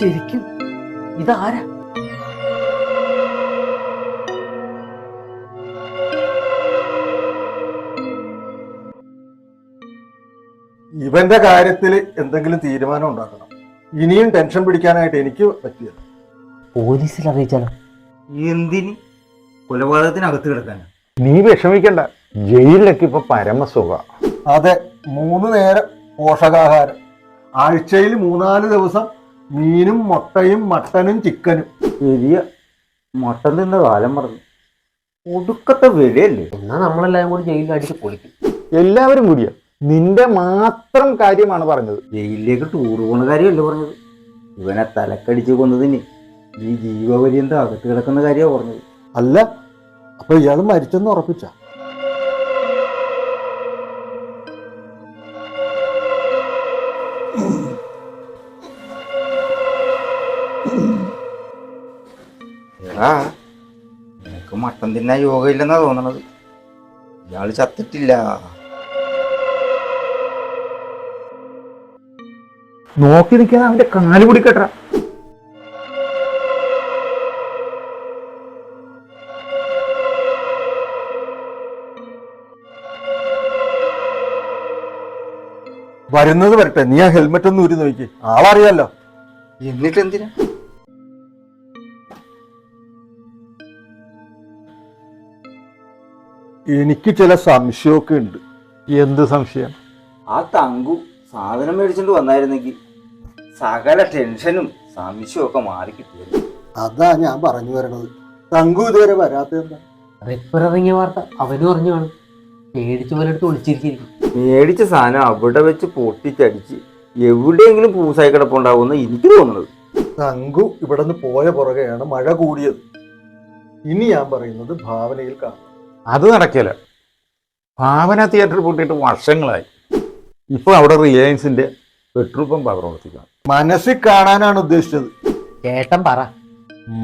ശരിക്കും ഇതാരാ? ഇവന്റെ കാര്യത്തിൽ എന്തെങ്കിലും തീരുമാനം ഉണ്ടാക്കണം. ഇനിയും ടെൻഷൻ പിടിക്കാനായിട്ട് എനിക്ക് പറ്റിയത്. പോലീസിൽ അറിയിച്ചാലോ? എന്തിന്? കൊലപാതകത്തിനകത്ത് കിടക്കാൻ. നീ വിഷമിക്കണ്ട, ജയിലിലൊക്കെ ഇപ്പൊ പരമസുഖ. അതെ, 3 നേരം പോഷകാഹാരം, ആഴ്ചയിൽ 3-4 ദിവസം മീനും മുട്ടയും മട്ടനും ചിക്കനും. ശരിയ, മട്ടൻ തിന്ന കാലം പറഞ്ഞു. ഒടുക്കത്തെ വിലയല്ലേ. എന്നാ നമ്മളെല്ലാരും കൂടി ജയിലിൽ അടിച്ച് പൊളിക്കും. എല്ലാവരും കൂടിയ നിന്റെ മാത്രം കാര്യമാണ് പറഞ്ഞത്. ജയിലിലേക്ക് ടൂർ പോകുന്ന കാര്യമല്ല പറഞ്ഞത്. ഇവനെ തലക്കടിച്ച് കൊന്നതിന് ഈ ജീവപര്യന്തം അകത്ത് കിടക്കുന്ന കാര്യമാണ് പറഞ്ഞത്. അല്ല, അപ്പൊ ഇയാൾ മരിച്ചെന്ന് ഉറപ്പിച്ച? എടാ, നിനക്ക് മട്ടൻ തിന്നാൻ യോഗ ഇല്ലെന്നാ തോന്നണത്. ഇയാള് ചത്തിട്ടില്ല. നോക്കി നിൽക്കാൻ അവന്റെ കാല് പിടിക്കട്ട. വരുന്നത് വരട്ടെ, നീ ആ ഹെൽമെറ്റ് ഒന്ന് ഊരി നോക്കി, ആളറിയാലോ. എന്നിട്ട് എന്തിനാ? എനിക്ക് ചില സംശയമൊക്കെ ഉണ്ട്. എന്ത് സംശയം? ആ തങ്കു സാധനം മേടിച്ചിട്ട് വന്നായിരുന്നെങ്കിൽ സകല ടെൻഷനും സംശയവും ഒക്കെ മാറിക്കിട്ടിയത്. അതാ ഞാൻ പറഞ്ഞു വരണത്. തങ്കു ഇതുവരെ വരാത്തെന്താ? റിപ്പർ ഇറങ്ങിയ വാർത്ത അവനും അറിഞ്ഞു കാണും. പേടിച്ചു പോലെടുത്ത് ഒളിച്ചിരിക്കും. മേടിച്ച സാധനം അവിടെ വെച്ച് പൊട്ടിച്ചടിച്ച് എവിടെയെങ്കിലും പൂസായി കിടപ്പുണ്ടാവുമെന്ന് എനിക്ക് തോന്നുന്നത്. തങ്കു ഇവിടെ നിന്ന് പോയ പുറകെയാണ് മഴ കൂടിയത്. ഇനി ഞാൻ പറയുന്നത് ഭാവനയിൽ കാണും. അത് നടക്കില്ല. ഭാവന തിയേറ്റർ പൂട്ടിയിട്ട് വർഷങ്ങളായി. ഇപ്പൊ അവിടെ റിലയൻസിന്റെ പെട്രോൾ പമ്പ് പ്രവർത്തിക്കാം. മനസ്സിൽ കാണാനാണ് ഉദ്ദേശിച്ചത്. ചേട്ടൻ പറ.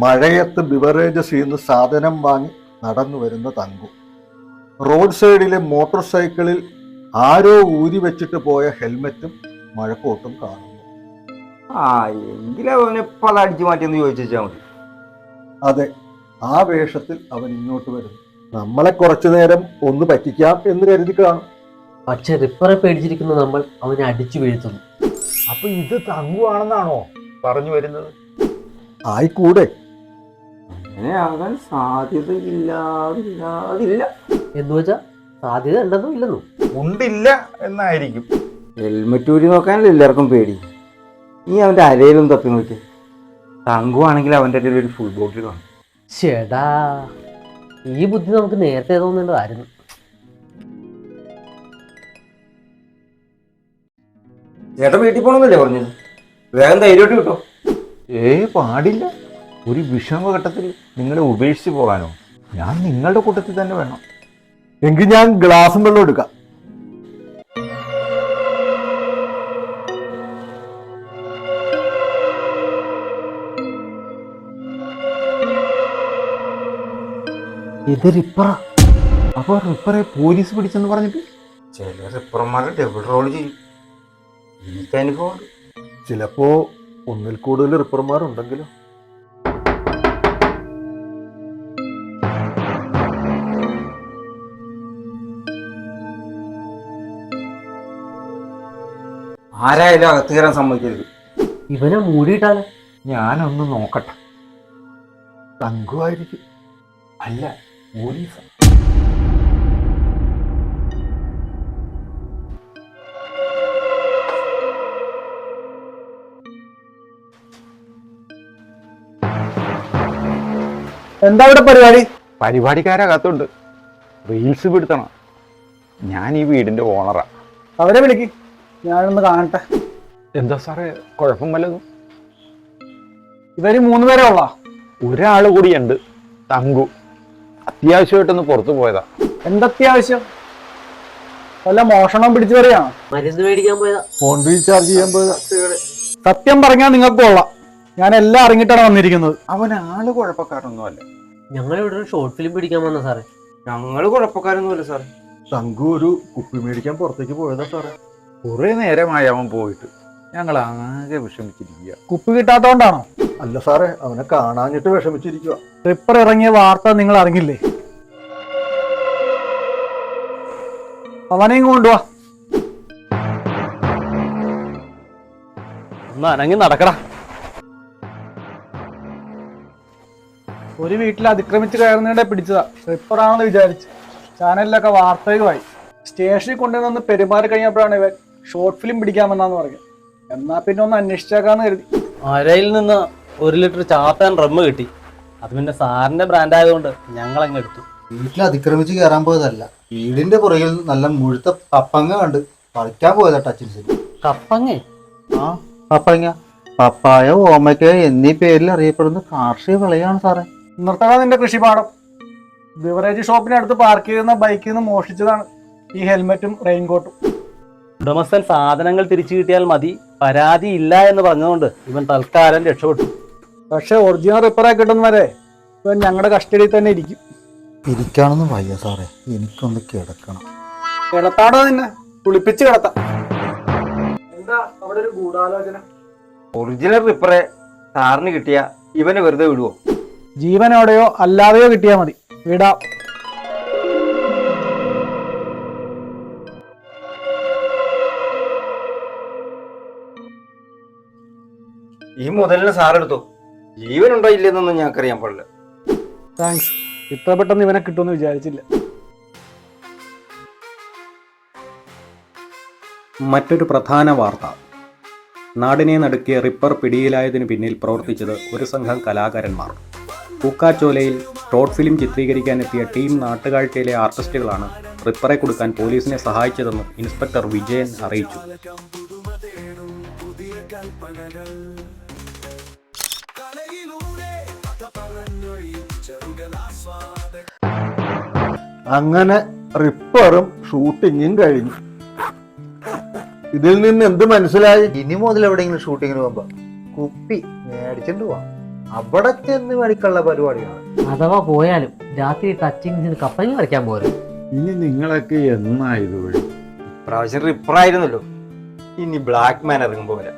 മഴയത്ത് ബിവറേജസിൽ നിന്ന് സാധനം വാങ്ങി നടന്നു വരുന്ന തങ്കു റോഡ് സൈഡിലെ മോട്ടോർ സൈക്കിളിൽ ആരോ ഊരി വെച്ചിട്ട് പോയ ഹെൽമെറ്റും മഴക്കോട്ടും കാണുന്നു. ആ, എങ്കിലും അവനെ പല അടിച്ചു മാറ്റിയെന്ന് ചോദിച്ചാൽ മതി. അതെ, ആ വേഷത്തിൽ അവൻ ഇങ്ങോട്ട് വരുന്നു. നമ്മളെ കുറച്ചു നേരം ഒന്ന് പറ്റിക്കാം എന്ന് കരുതി കാണും. പക്ഷെ റിപ്പറെ പേടിച്ചിരിക്കുന്ന നമ്മൾ അവനെ അടിച്ചു വീഴ്ത്തുന്നു. അപ്പൊ ഇത് തങ്കുവാണെന്നാണോ പറഞ്ഞു വരുന്നത്? ആയിക്കൂടെ? അങ്ങനെ ആകാൻ സാധ്യതയില്ലാതില്ല. എന്ന് വെച്ചാ സാധ്യത ഉണ്ടെന്നും ഇല്ലെന്നും? ഉണ്ടില്ല എന്നായിരിക്കും. ഹെൽമെറ്റ് ഊരി നോക്കാനല്ലേ എല്ലാവർക്കും പേടി. നീ അവന്റെ അരയിലും തപ്പി നോക്കി. തങ്കുവാണെങ്കിൽ അവന്റെ ഇടയിൽ ഒരു ഫുൾ ബോട്ടിൽ കാണും. ചേടാ, ഈ ബുദ്ധി നമുക്ക് നേരത്തെ തോന്നേണ്ടതായിരുന്നു. ചേട്ടൻ വീട്ടിൽ പോകണമെന്നല്ലേ പറഞ്ഞത്? വേഗം ധൈര്യമായിട്ട് കിട്ടോ. പാടില്ല. ഒരു വിഷമഘട്ടത്തിൽ നിങ്ങളെ ഉപേക്ഷിച്ച് പോകാനോ? ഞാൻ നിങ്ങളുടെ കൂട്ടത്തിൽ തന്നെ വേണം. എങ്കിൽ ഞാൻ ഗ്ലാസും വെള്ളം എടുക്കാം. ഇത് റിപ്പറാ. അപ്പൊ റിപ്പറെ പോലീസ് പിടിച്ചെന്ന് പറഞ്ഞിട്ട്? ചില റിപ്പർമാരെ ഡബിൾ റോൾ ചെയ്യും. എനിക്ക് അനുഭവമുണ്ട്. ചിലപ്പോ ഒന്നിൽ കൂടുതൽ റിപ്പർമാരുണ്ടെങ്കിലോ? ആരായാലും അകത്ത് കയറാൻ സമ്മതിക്കരുത്. ഇവനെ മൂടിയിട്ടാലോ? ഞാനൊന്ന് നോക്കട്ടെ. തങ്കുവായിരിക്കും. അല്ല, പോലീസ്. എന്താ ഇവിടെ പരിപാടി? പരിപാടിക്കാരകത്തുണ്ട്. റീൽസ് പിടുത്തണം. ഞാൻ ഈ വീടിന്റെ ഓണറാ. അവരെ വിളിക്ക്, ഞാനൊന്ന് കാണട്ടെ. എന്താ സാറേ, കുഴപ്പം വല്ലതും? ഇവര് 3 പേരേ ഉള്ള? ഒരാള് കൂടിയുണ്ട്, തങ്കു. അത്യാവശ്യമായിട്ടൊന്ന് പുറത്തു പോയതാ. എന്തത്യാവശ്യം? വല്ല മോഷണം പിടിച്ചു വരെയാണോ? മരുന്ന് മേടിക്കാൻ പോയതാ. ഫോൺ റീചാർജ് ചെയ്യാൻ പോയതാ. സത്യം പറഞ്ഞാൽ നിങ്ങൾക്ക് കൊള്ളാം. ഞാൻ എല്ലാം അറിഞ്ഞിട്ടാണ് വന്നിരിക്കുന്നത്. അവൻ ആള് കുഴപ്പക്കാരൊന്നും അല്ല. ഞങ്ങളിവിടെ ഒരു ഷോർട്ട് ഫിലിം പിടിക്കാൻ വന്ന സാറേ. ഞങ്ങള് കുഴപ്പക്കാരൊന്നുമല്ല സാർ. തങ്കു ഒരു കുപ്പി മേടിക്കാൻ പുറത്തേക്ക് പോയതാ സാറേ. കുറെ നേരമായി അവൻ പോയിട്ട്. ഞങ്ങൾ ആകെ വിഷമിച്ചിരിക്കുക. കുപ്പി കിട്ടാത്തോണ്ടാണോ? അല്ല സാറേ, അവനെ കാണാഞ്ഞിട്ട് വിഷമിച്ചിരിക്കുക. റിപ്പർ ഇറങ്ങിയ വാർത്ത നിങ്ങൾ അറിഞ്ഞില്ലേ? അവനെയും കൊണ്ടുവാ. ഒന്ന് അനങ്ങി നടക്കടാ. ഒരു വീട്ടിൽ അതിക്രമിച്ച് കയറുന്നതിടെ പിടിച്ചതാ. റിപ്പറാണെന്ന് വിചാരിച്ച് ചാനലിലൊക്കെ വാർത്തയുമായി. സ്റ്റേഷനിൽ കൊണ്ടുവന്ന് പെരുമാറി കഴിഞ്ഞപ്പോഴാണ് ഇവൻ ഷോർട്ട് ഫിലിം പിടിക്കാമെന്നാന്ന് പറഞ്ഞു. എന്നാ പിന്നെ ഒന്ന് അന്വേഷിച്ചേക്കാന്ന് കരുതി. അരയിൽ നിന്ന് 1 ലിറ്റർ ചാത്താൻ റമ്മ് കിട്ടി. അത് പിന്നെ സാറിന്റെ ബ്രാൻഡ് ആയതുകൊണ്ട് ഞങ്ങൾ അങ്ങ് എടുത്തു. വീട്ടിൽ അതിക്രമിച്ച് കയറാൻ പോയതല്ല, വീടിന്റെ പുറകിൽ നല്ല മുഴുത്ത പപ്പങ്ങ കണ്ട് കളിക്കാൻ പോയതാ ടച്ചിൻസിൽ. കപ്പങ്ങേ? ആ പപ്പങ്ങ, പപ്പായ, ഓമയ്ക്ക എന്നീ പേരിൽ അറിയപ്പെടുന്ന കാർഷിക വിളയാണ് സാറേ. നിർത്തണ നിന്റെ കൃഷിപാടം. ബിവറേജ് ഷോപ്പിനടുത്ത് പാർക്ക് ചെയ്യുന്ന ബൈക്കിൽ നിന്ന് മോഷ്ടിച്ചതാണ് ഈ ഹെൽമെറ്റും റെയിൻകോട്ടും. ഉടമസ്ഥൻ സാധനങ്ങൾ തിരിച്ചു കിട്ടിയാൽ മതി, പരാതി ഇല്ല എന്ന് പറഞ്ഞതുകൊണ്ട് ഇവൻ തൽക്കാലം രക്ഷപ്പെട്ടു. പക്ഷെ ഒറിജിനൽ റിപ്പറായി കിട്ടുന്നവരെ ഇവൻ ഞങ്ങളുടെ കസ്റ്റഡിയിൽ തന്നെ ഇരിക്കും. ഇരിക്കാനൊന്നും വയ്യ സാറേ, എനിക്കൊന്ന് കിടക്കണം. കിടത്താടോ നിന്നെ, കുളിപ്പിച്ച് കിടത്താം. എന്താ അവിടെ ഒരു ഗൂഢാലോചന? ഒറിജിനൽ റിപ്പറെ സാറിന് കിട്ടിയ ഇവനെ വെറുതെ വിടുവോ? ജീവനോടെയോ അല്ലാതെയോ കിട്ടിയാൽ മതി, വിടാം. ഈ മുതലിന് സാറെടുത്തോ, ജീവനുണ്ടോ ഇല്ലെന്നൊന്നും ഞങ്ങൾക്കറിയാൻ പാടില്ല. താങ്ക്സ്. ഇത്ര പെട്ടെന്ന് ഇവനെ കിട്ടുമെന്ന് വിചാരിച്ചില്ല. മറ്റൊരു പ്രധാന വാർത്ത. നാടിനെ നടുക്കിയ റിപ്പർ പിടിയിലായതിനു പിന്നിൽ പ്രവർത്തിച്ചത് ഒരു സംഘം കലാകാരന്മാർ. പൂക്കാച്ചോലയിൽ ഷോർട്ട് ഫിലിം ചിത്രീകരിക്കാനെത്തിയ ടീം നാട്ടുകാഴ്ചയിലെ ആർട്ടിസ്റ്റുകളാണ് റിപ്പറെ കൊടുക്കാൻ പോലീസിനെ സഹായിച്ചതെന്ന് ഇൻസ്പെക്ടർ വിജയൻ അറിയിച്ചു. അങ്ങനെ റിപ്പറും ഷൂട്ടിങ്ങും കഴിഞ്ഞു. ഇതിൽ നിന്ന് എന്ത് മനസ്സിലായി? ഇനി മുതൽ എവിടെയെങ്കിലും ഷൂട്ടിങ്ങിന് പോകുമ്പോ കുപ്പി മേടിച്ചിട്ട് പോവാം. അവിടെ ചെന്ന് മേടിക്കാനുള്ള പരിപാടിയാണ്. അഥവാ പോയാലും രാത്രി ടച്ചിങ് കപ്പങ്ങ കളിക്കാൻ പോരും. ഇനി നിങ്ങളൊക്കെ എന്നാ ഇത് വഴി? പ്രാവശ്യം റിപ്പറായിരുന്നല്ലോ, ഇനി ബ്ലാക്ക് മാൻ ഇറങ്ങുമ്പോ വരാം.